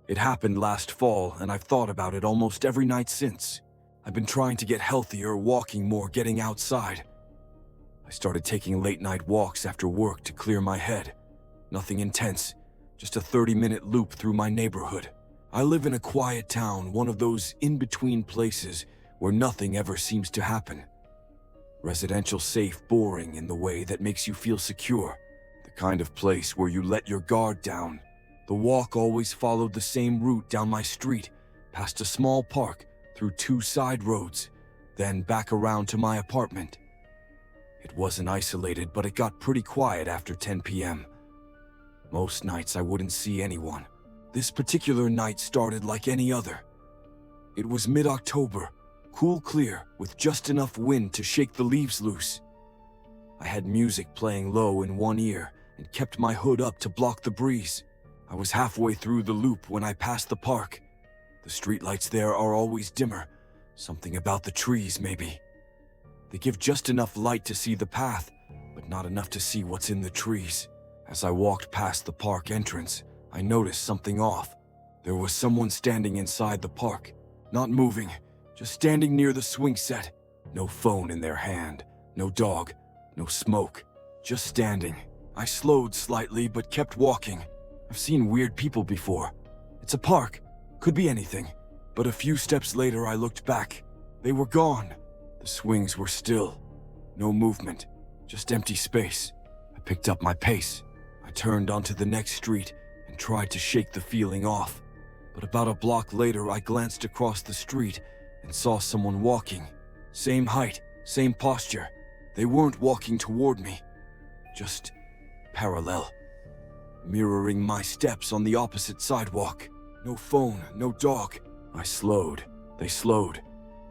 It happened last fall, and I've thought about it almost every night since. I've been trying to get healthier, walking more, getting outside. I started taking late-night walks after work to clear my head. Nothing intense, just a 30-minute loop through my neighborhood. I live in a quiet town, one of those in-between places where nothing ever seems to happen. Residential, safe, boring in the way that makes you feel secure. The kind of place where you let your guard down. The walk always followed the same route down my street, past a small park, through 2 side roads, then back around to my apartment. It wasn't isolated, but it got pretty quiet after 10 p.m. Most nights I wouldn't see anyone. This particular night started like any other. It was mid-October, cool, clear, with just enough wind to shake the leaves loose. I had music playing low in one ear and kept my hood up to block the breeze. I was halfway through the loop when I passed the park. The streetlights there are always dimmer. Something about the trees, maybe. They give just enough light to see the path, but not enough to see what's in the trees. As I walked past the park entrance, I noticed something off. There was someone standing inside the park, not moving, just standing near the swing set. No phone in their hand, no dog, no smoke, just standing. I slowed slightly but kept walking. I've seen weird people before. It's a park, could be anything. But a few steps later I looked back. They were gone. The swings were still. No movement, just empty space. I picked up my pace. I turned onto the next street and tried to shake the feeling off. But about a block later I glanced across the street and saw someone walking. Same height, same posture. They weren't walking toward me, just parallel, mirroring my steps on the opposite sidewalk. No phone, no dog. I slowed. They slowed.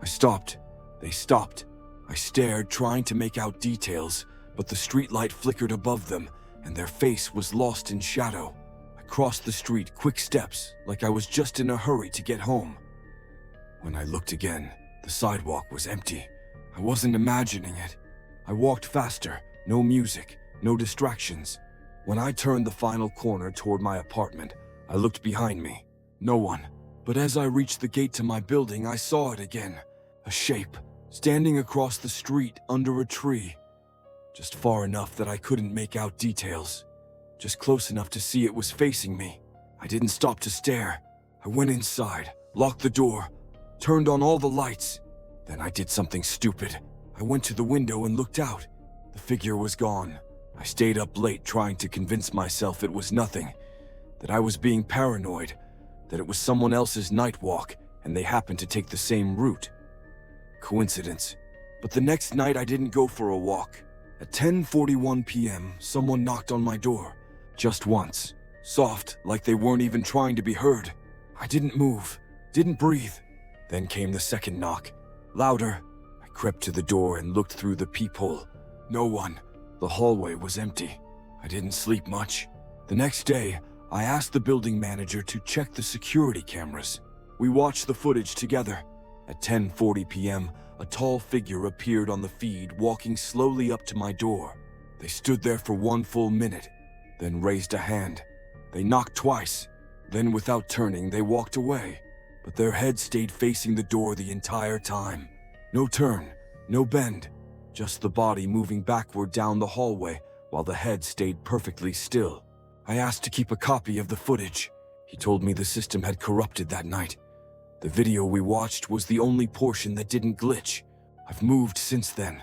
I stopped. They stopped. I stared, trying to make out details, but the streetlight flickered above them, and their face was lost in shadow. I crossed the street, quick steps, like I was just in a hurry to get home. When I looked again, the sidewalk was empty. I wasn't imagining it. I walked faster, no music, no distractions. When I turned the final corner toward my apartment, I looked behind me. No one. But as I reached the gate to my building, I saw it again. A shape, standing across the street under a tree. Just far enough that I couldn't make out details. Just close enough to see it was facing me. I didn't stop to stare. I went inside, locked the door, turned on all the lights. Then I did something stupid. I went to the window and looked out. The figure was gone. I stayed up late trying to convince myself it was nothing, that I was being paranoid, that it was someone else's night walk and they happened to take the same route. Coincidence. But the next night I didn't go for a walk. At 10:41 p.m., someone knocked on my door. Just once. Soft, like they weren't even trying to be heard. I didn't move, didn't breathe. Then came the second knock. Louder. I crept to the door and looked through the peephole. No one. The hallway was empty. I didn't sleep much. The next day, I asked the building manager to check the security cameras. We watched the footage together. At 10:40 p.m., a tall figure appeared on the feed, walking slowly up to my door. They stood there for 1 full minute, then raised a hand. They knocked twice. Then, without turning, they walked away. But their head stayed facing the door the entire time. No turn, no bend, just the body moving backward down the hallway while the head stayed perfectly still. I asked to keep a copy of the footage. He told me the system had corrupted that night. The video we watched was the only portion that didn't glitch. I've moved since then.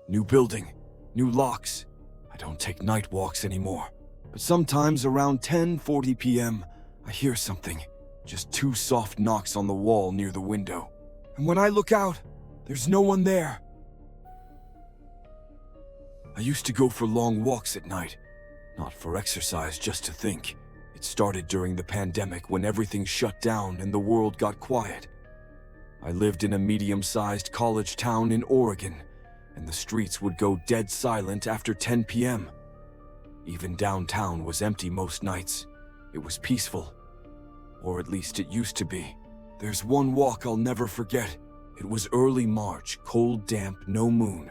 New building, new locks. I don't take night walks anymore. But sometimes around 10:40 p.m., I hear something. Just 2 soft knocks on the wall near the window. And when I look out, there's no one there. I used to go for long walks at night. Not for exercise, just to think. It started during the pandemic when everything shut down and the world got quiet. I lived in a medium-sized college town in Oregon, and the streets would go dead silent after 10 p.m. Even downtown was empty most nights. It was peaceful. Or at least it used to be. There's one walk I'll never forget. It was early March, cold, damp, no moon.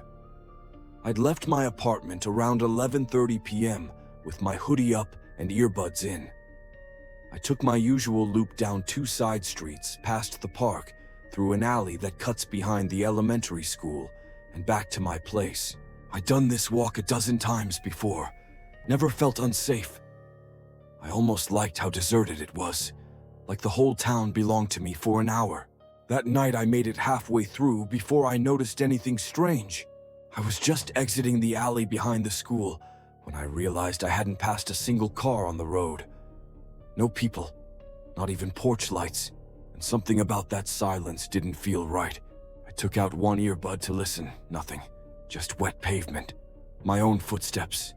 I'd left my apartment around 11:30 p.m. with my hoodie up and earbuds in. I took my usual loop down 2 side streets, past the park, through an alley that cuts behind the elementary school, and back to my place. I'd done this walk a dozen times before, never felt unsafe. I almost liked how deserted it was, like the whole town belonged to me for an hour. That night I made it halfway through before I noticed anything strange. I was just exiting the alley behind the school when I realized I hadn't passed a single car on the road. No people, not even porch lights, and something about that silence didn't feel right. I took out one earbud to listen, nothing, just wet pavement, my own footsteps,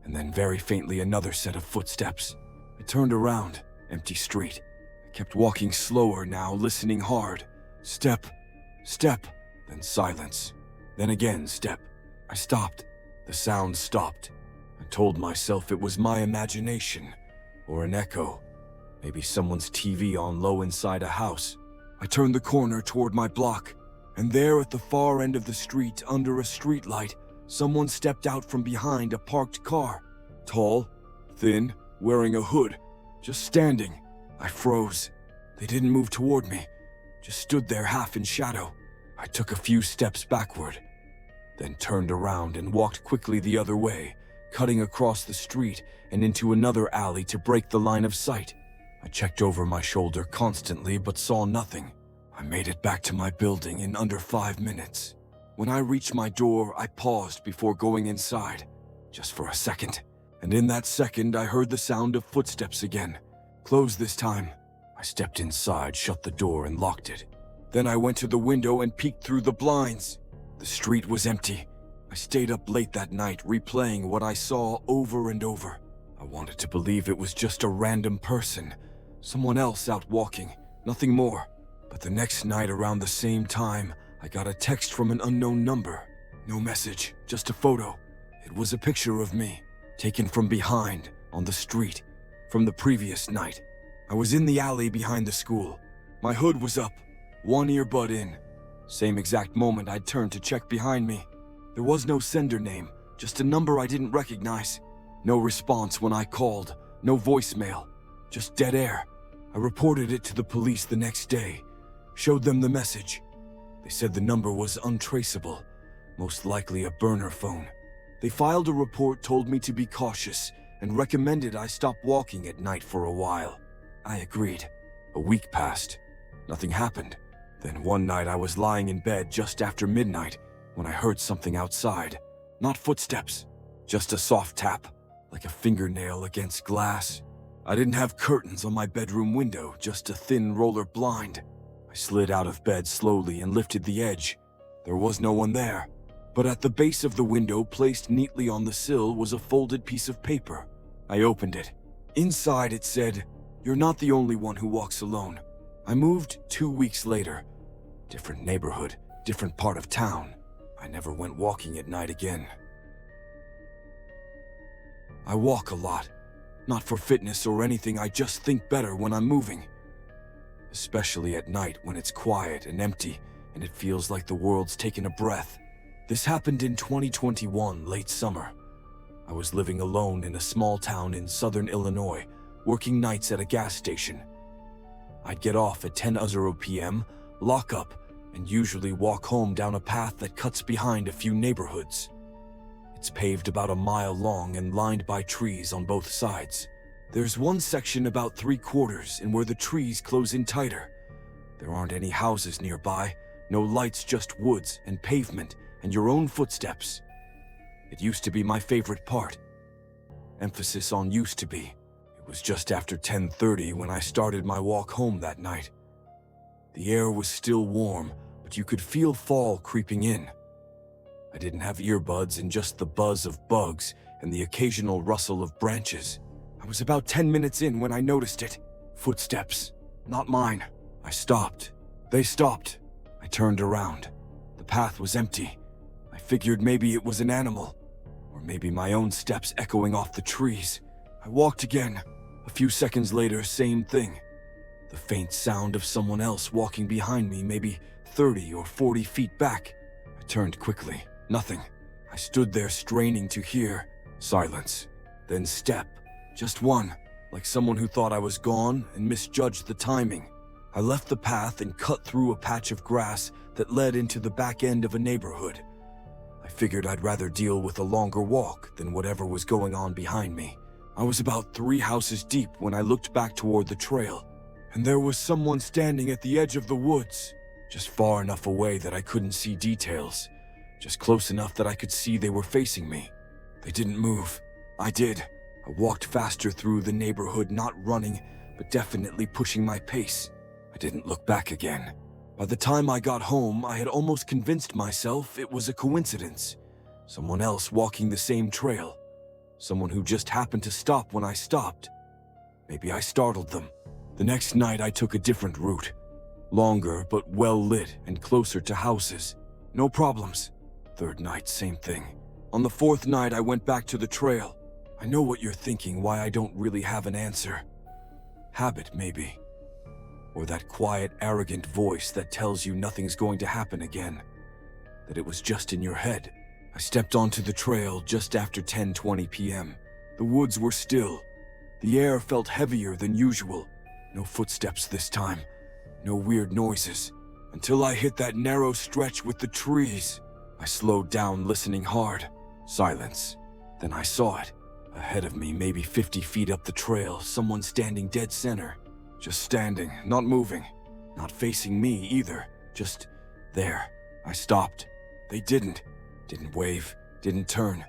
and then very faintly another set of footsteps. I turned around, empty street. I kept walking slower now, listening hard. Step, step, then silence. Then again, step. I stopped. The sound stopped. I told myself it was my imagination, or an echo. Maybe someone's TV on low inside a house. I turned the corner toward my block, and there at the far end of the street, under a streetlight, someone stepped out from behind a parked car. Tall, thin, wearing a hood, just standing. I froze. They didn't move toward me, just stood there half in shadow. I took a few steps backward, then turned around and walked quickly the other way, cutting across the street and into another alley to break the line of sight. I checked over my shoulder constantly but saw nothing. I made it back to my building in under 5 minutes. When I reached my door, I paused before going inside, just for a second. And in that second, I heard the sound of footsteps again. Closed this time. I stepped inside, shut the door, and locked it. Then I went to the window and peeked through the blinds. The street was empty. I stayed up late that night, replaying what I saw over and over. I wanted to believe it was just a random person, someone else out walking, nothing more. But the next night around the same time, I got a text from an unknown number. No message, just a photo. It was a picture of me, taken from behind, on the street, from the previous night. I was in the alley behind the school. My hood was up, one earbud in. Same exact moment I'd turned to check behind me. There was no sender name, just a number I didn't recognize. No response when I called, no voicemail, just dead air. I reported it to the police the next day, showed them the message. They said the number was untraceable, most likely a burner phone. They filed a report, told me to be cautious, and recommended I stop walking at night for a while. I agreed. A week passed. Nothing happened. Then one night I was lying in bed just after midnight when I heard something outside. Not footsteps, just a soft tap, like a fingernail against glass. I didn't have curtains on my bedroom window, just a thin roller blind. I slid out of bed slowly and lifted the edge. There was no one there, but at the base of the window, placed neatly on the sill, was a folded piece of paper. I opened it. Inside it said, "You're not the only one who walks alone." I moved 2 weeks later. Different neighborhood, different part of town. I never went walking at night again. I walk a lot. Not for fitness or anything, I just think better when I'm moving. Especially at night when it's quiet and empty and it feels like the world's taken a breath. This happened in 2021, late summer. I was living alone in a small town in southern Illinois, working nights at a gas station. I'd get off at 10:00 p.m., lock up, and usually walk home down a path that cuts behind a few neighborhoods. It's paved about a mile long and lined by trees on both sides. There's one section about 3/4 in where the trees close in tighter. There aren't any houses nearby, no lights, just woods and pavement and your own footsteps. It used to be my favorite part. Emphasis on used to be. It was just after 10:30 when I started my walk home that night. The air was still warm, but you could feel fall creeping in. I didn't have earbuds and just the buzz of bugs and the occasional rustle of branches. I was about 10 minutes in when I noticed it. Footsteps. Not mine. I stopped. They stopped. I turned around. The path was empty. I figured maybe it was an animal, or maybe my own steps echoing off the trees. I walked again. A few seconds later, same thing. The faint sound of someone else walking behind me, maybe 30 or 40 feet back. I turned quickly. Nothing. I stood there straining to hear. Silence. Then step. Just one. like someone who thought I was gone and misjudged the timing. I left the path and cut through a patch of grass that led into the back end of a neighborhood. I figured I'd rather deal with a longer walk than whatever was going on behind me. I was about 3 houses deep when I looked back toward the trail, and there was someone standing at the edge of the woods, just far enough away that I couldn't see details, just close enough that I could see they were facing me. They didn't move. I did. I walked faster through the neighborhood, not running, but definitely pushing my pace. I didn't look back again. By the time I got home, I had almost convinced myself it was a coincidence. Someone else walking the same trail. Someone who just happened to stop when I stopped. Maybe I startled them. The next night I took a different route. Longer, but well lit and closer to houses. No problems. Third night, same thing. On the fourth night, I went back to the trail. I know what you're thinking, why I don't really have an answer. Habit, maybe. Or that quiet, arrogant voice that tells you nothing's going to happen again. That it was just in your head. I stepped onto the trail just after 10:20 p.m. The woods were still. The air felt heavier than usual. No footsteps this time. No weird noises. Until I hit that narrow stretch with the trees. I slowed down, listening hard. Silence. Then I saw it. Ahead of me, maybe 50 feet up the trail, someone standing dead center. Just standing, not moving. Not facing me either. Just there. I stopped. They didn't wave, didn't turn.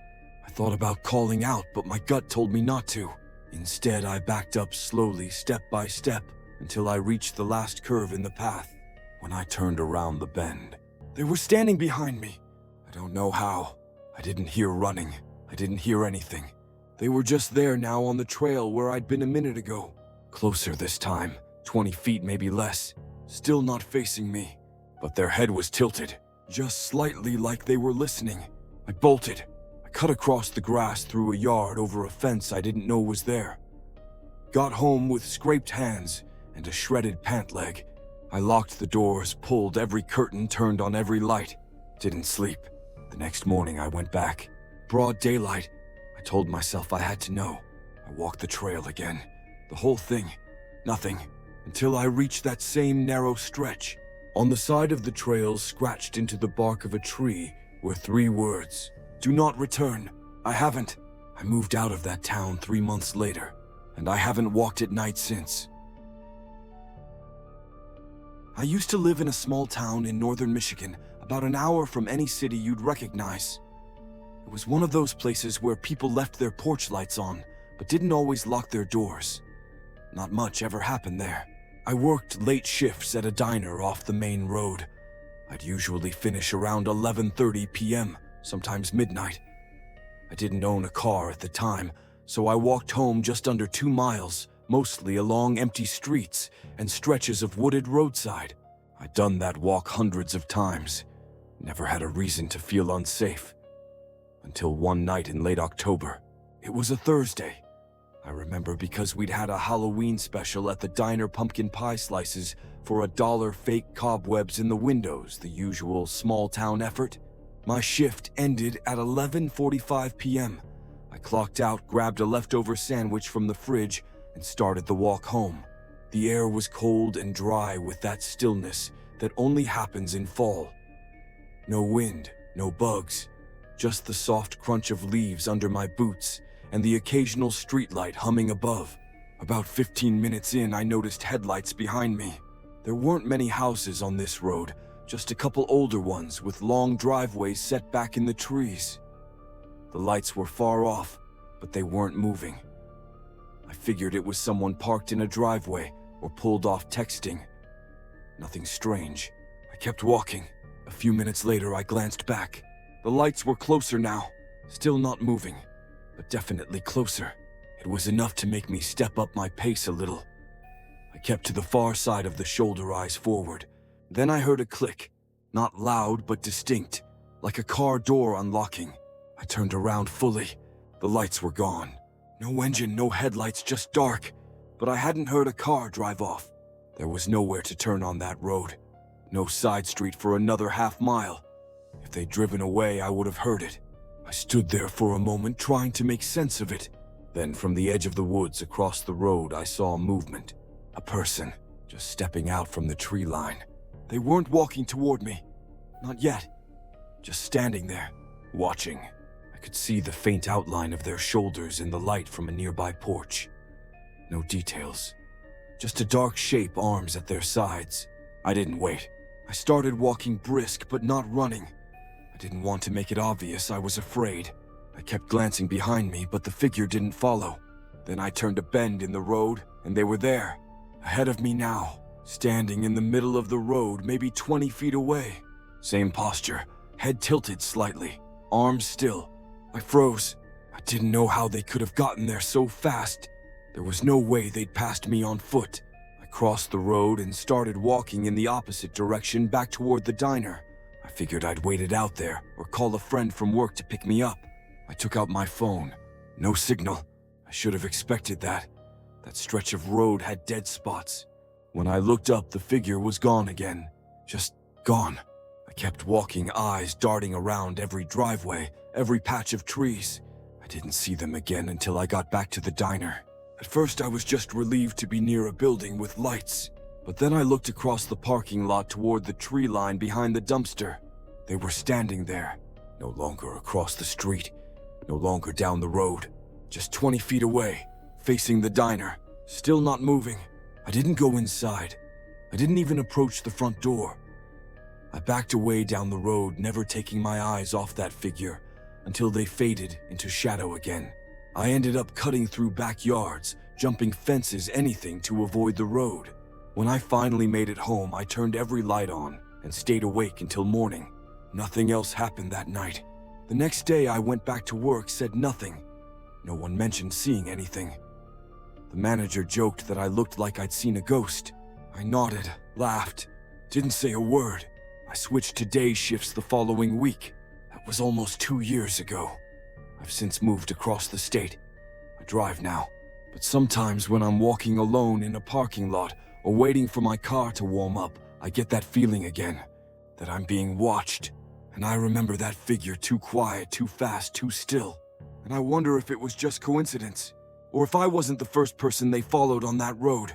I thought about calling out, but my gut told me not to. Instead, I backed up slowly, step by step, until I reached the last curve in the path. When I turned around the bend, they were standing behind me. I don't know how. I didn't hear running. I didn't hear anything. They were just there now on the trail where I'd been a minute ago. Closer this time, 20 feet, maybe less. Still not facing me, but their head was tilted. Just slightly, like they were listening. I bolted. I cut across the grass through a yard over a fence I didn't know was there. Got home with scraped hands and a shredded pant leg. I locked the doors, pulled every curtain, turned on every light. Didn't sleep. The next morning I went back. Broad daylight. I told myself I had to know. I walked the trail again. The whole thing. Nothing. Until I reached that same narrow stretch. On the side of the trail, scratched into the bark of a tree, were 3 words. Do not return. I haven't. I moved out of that town 3 months later, and I haven't walked at night since. I used to live in a small town in northern Michigan, about an hour from any city you'd recognize. It was one of those places where people left their porch lights on, but didn't always lock their doors. Not much ever happened there. I worked late shifts at a diner off the main road. I'd usually finish around 11:30 p.m., sometimes midnight. I didn't own a car at the time, so I walked home just under 2 miles, mostly along empty streets and stretches of wooded roadside. I'd done that walk hundreds of times. Never had a reason to feel unsafe. Until one night in late October. It was a Thursday. I remember because we'd had a Halloween special at the diner, pumpkin pie slices for $1, fake cobwebs in the windows, the usual small-town effort. My shift ended at 11:45 p.m. I clocked out, grabbed a leftover sandwich from the fridge, and started the walk home. The air was cold and dry with that stillness that only happens in fall. No wind, no bugs, just the soft crunch of leaves under my boots and the occasional streetlight humming above. About 15 minutes in, I noticed headlights behind me. There weren't many houses on this road, just a couple older ones with long driveways set back in the trees. The lights were far off, but they weren't moving. I figured it was someone parked in a driveway or pulled off texting. Nothing strange. I kept walking. A few minutes later, I glanced back. The lights were closer now, still not moving, but definitely closer. It was enough to make me step up my pace a little. I kept to the far side of the shoulder, eyes forward. Then I heard a click, not loud but distinct, like a car door unlocking. I turned around fully. The lights were gone. No engine, no headlights, just dark. But I hadn't heard a car drive off. There was nowhere to turn on that road. No side street for another half mile. If they'd driven away, I would have heard it. I stood there for a moment trying to make sense of it. Then from the edge of the woods across the road, I saw movement. A person, just stepping out from the tree line. They weren't walking toward me. Not yet. Just standing there, watching. I could see the faint outline of their shoulders in the light from a nearby porch. No details. Just a dark shape, arms at their sides. I didn't wait. I started walking brisk, but not running. I didn't want to make it obvious I was afraid. I kept glancing behind me, but the figure didn't follow. Then I turned a bend in the road, and they were there. Ahead of me now, standing in the middle of the road, maybe 20 feet away. Same posture, head tilted slightly, arms still. I froze. I didn't know how they could have gotten there so fast. There was no way they'd passed me on foot. I crossed the road and started walking in the opposite direction back toward the diner. I figured I'd wait it out there or call a friend from work to pick me up. I took out my phone. No signal. I should have expected that. That stretch of road had dead spots. When I looked up, the figure was gone again. Just gone. I kept walking, eyes darting around every driveway, every patch of trees. I didn't see them again until I got back to the diner. At first, I was just relieved to be near a building with lights. But then I looked across the parking lot toward the tree line behind the dumpster. They were standing there, no longer across the street, no longer down the road, just 20 feet away, facing the diner, still not moving. I didn't go inside. I didn't even approach the front door. I backed away down the road, never taking my eyes off that figure until they faded into shadow again. I ended up cutting through backyards, jumping fences, anything to avoid the road. When I finally made it home, I turned every light on and stayed awake until morning. Nothing else happened that night. The next day, I went back to work, said nothing. No one mentioned seeing anything. The manager joked that I looked like I'd seen a ghost. I nodded, laughed, didn't say a word. I switched to day shifts the following week. That was almost 2 years ago. I've since moved across the state. I drive now, but sometimes when I'm walking alone in a parking lot or waiting for my car to warm up, I get that feeling again, that I'm being watched. And I remember that figure, too quiet, too fast, too still. And I wonder if it was just coincidence, or if I wasn't the first person they followed on that road.